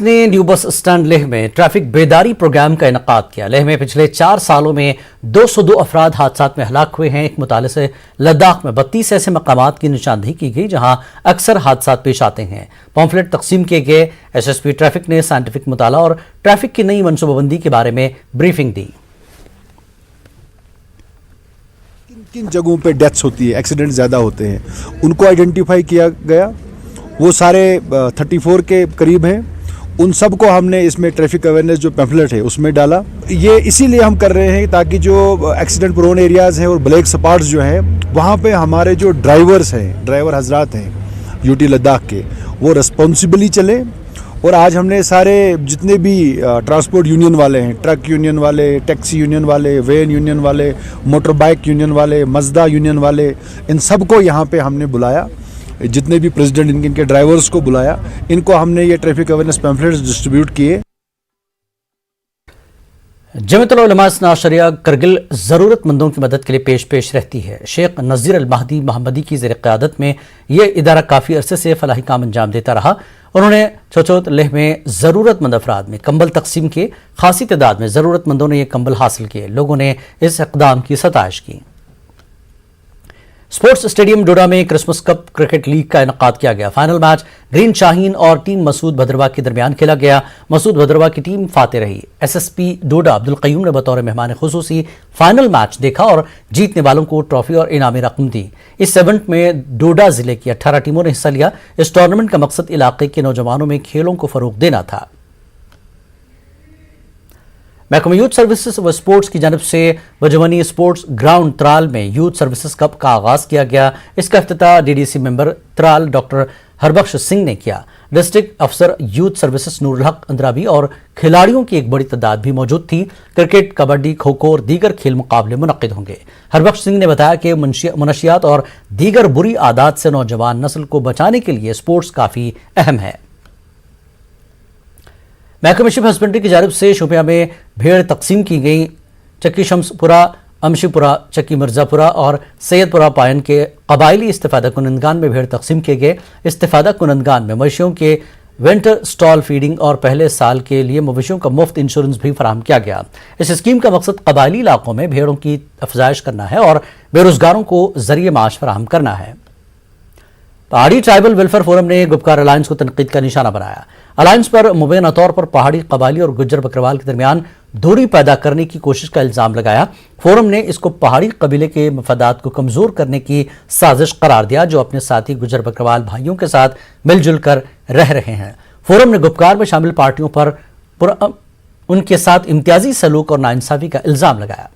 نے new bus stand Leh میں traffic بیداری پروگرام کا انعقاد کیا۔ لیہ میں پچھلے 4 سالوں میں 202 افراد حادثات میں ہلاک ہوئے ہیں۔ ایک مطالعے سے لداخ میں 32 ایسے مقامات کی نشاندہی کی گئی جہاں اکثر حادثات پیش آتے ہیں۔ پمفلٹ تقسیم کیے گئے۔ ایس ایس پی ٹریفک نے سائنٹیفک مطالعہ اور ٹریفک کی نئی منصوبہ بندی کے بارے میں بریفنگ دی۔ کن جگہوں پہ ڈیتھس ہوتی ہے، ایکسیڈنٹ زیادہ ہوتے ہیں، ان کو آئیڈینٹیفائی کیا گیا۔ وہ سارے 34 کے قریب ہیں۔ ان سب کو ہم نے اس میں ٹریفک اویئرنیس جو پیمفلٹ ہے اس میں ڈالا۔ یہ اسی لیے ہم کر رہے ہیں تاکہ جو ایکسیڈنٹ پرون ایریاز ہیں اور بلیک سپاٹس جو ہیں وہاں پہ ہمارے جو ڈرائیور حضرات ہیں یو ٹی لداخ کے، وہ رسپانسبلی چلیں۔ اور آج ہم نے سارے جتنے بھی ٹرانسپورٹ یونین والے ہیں، ٹرک یونین والے، ٹیکسی یونین والے، وین یونین والے، موٹر بائک یونین والے، مزدا یونین والے، ان سب کو یہاں پہ ہم نے بلایا۔ جتنے بھی پریزیڈنٹ ان کے ڈرائیورز کو بلایا، ان کو ہم نے یہ ٹریفک اویئرنیس پیمفلیٹس ڈسٹریبیوٹ کیے۔ جمعیت العلماء اثنا عشریہ کرگل ضرورت مندوں کی مدد کے لیے پیش رہتی ہے۔ شیخ نذیر المہدی محمدی کی زیر قیادت میں یہ ادارہ کافی عرصے سے فلاحی کام انجام دیتا رہا۔ انہوں نے چوچوت لیہ میں ضرورت مند افراد میں کمبل تقسیم کیے۔ خاصی تعداد میں ضرورت مندوں نے یہ کمبل حاصل کیے۔ لوگوں نے اس اقدام کی ستائش کی۔ سپورٹس اسٹیڈیم ڈوڈا میں کرسمس کپ کرکٹ لیگ کا انعقاد کیا گیا۔ فائنل میچ گرین شاہین اور ٹیم مسعود بھدرواہ کے درمیان کھیلا گیا۔ مسعود بھدرواہ کی ٹیم فاتح رہی۔ S S P doda Abdul Qayyum نے بطور مہمان خصوصی فائنل میچ دیکھا اور جیتنے والوں کو ٹرافی اور انعامی رقم دی۔ اس ایونٹ میں ڈوڈا ضلع کی 18 ٹیموں نے حصہ لیا۔ اس ٹورنامنٹ کا مقصد علاقے کے نوجوانوں میں کھیلوں کو فروغ دینا تھا۔ محکمہ یوتھ سروسز و سپورٹس کی جانب سے بجوانی سپورٹس گراؤنڈ ترال میں یوتھ سروسز کپ کا آغاز کیا گیا۔ اس کا افتتاح ڈی ڈی سی ممبر ترال ڈاکٹر ہربخش سنگھ نے کیا۔ ڈسٹرکٹ افسر یوتھ سروسز نور الحق اندرابی اور کھلاڑیوں کی ایک بڑی تعداد بھی موجود تھی۔ کرکٹ، کبڈی، کھوکھو اور دیگر کھیل مقابلے منعقد ہوں گے۔ ہربخش سنگھ نے بتایا کہ منشیات اور دیگر بری عادات سے نوجوان نسل کو بچانے کے لیے سپورٹس کافی اہم ہے۔ محکمہ شپ ہسبنڈری کی جانب سے شوپیاں میں بھیڑ تقسیم کی گئی۔ چکی شمس پورہ، امشی پورہ، چکی مرزا پورہ اور سید پورہ پائن کے قبائلی استفادہ کنندگان میں بھیڑ تقسیم کیے گئے۔ استفادہ کنندگان میں مویشیوں کے ونٹر سٹال فیڈنگ اور پہلے سال کے لیے مویشیوں کا مفت انشورنس بھی فراہم کیا گیا۔ اس اسکیم کا مقصد قبائلی علاقوں میں بھیڑوں کی افزائش کرنا ہے اور بے روزگاروں کو ذریعہ معاش فراہم کرنا ہے۔ پہاڑی ٹرائبل ویلفیئر فورم نے گپکار الائنس کو تنقید کا نشانہ بنایا۔ الائنس پر مبینہ طور پر پہاڑی قبائلی اور گجر بکروال کے درمیان دوری پیدا کرنے کی کوشش کا الزام لگایا۔ فورم نے اس کو پہاڑی قبیلے کے مفادات کو کمزور کرنے کی سازش قرار دیا جو اپنے ساتھی گجر بکروال بھائیوں کے ساتھ مل جل کر رہ رہے ہیں۔ فورم نے گپکار میں شامل پارٹیوں پر ان کے ساتھ امتیازی سلوک اور ناانصافی کا الزام لگایا۔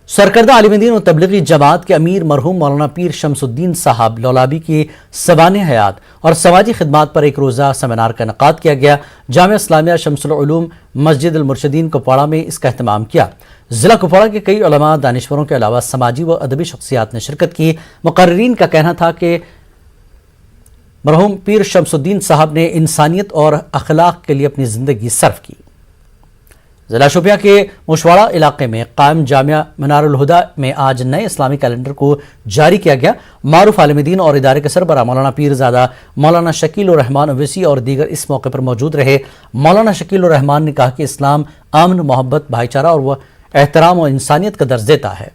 سرکردہ عالم دین و تبلیغی جماعت کے امیر مرحوم مولانا پیر شمس الدین صاحب لولابی کی سوانح حیات اور سماجی خدمات پر ایک روزہ سیمینار کا انعقاد کیا گیا۔ جامعہ اسلامیہ شمس العلوم مسجد المرشدین کپواڑہ میں اس کا اہتمام کیا۔ ضلع کپواڑہ کے کئی علماء دانشوروں کے علاوہ سماجی و ادبی شخصیات نے شرکت کی۔ مقررین کا کہنا تھا کہ مرحوم پیر شمس الدین صاحب نے انسانیت اور اخلاق کے لیے اپنی زندگی صرف کی۔ ضلع شوپیاں کے مشواڑہ علاقے میں قائم جامعہ منار الہدا میں آج نئے اسلامی کیلنڈر کو جاری کیا گیا۔ معروف عالم دین اور ادارے کے سربراہ مولانا پیرزادہ مولانا شکیل الرحمان اویسی اور دیگر اس موقع پر موجود رہے۔ مولانا شکیل الرحمان نے کہا کہ اسلام امن، محبت، بھائی چارہ اور احترام و انسانیت کا درس دیتا ہے۔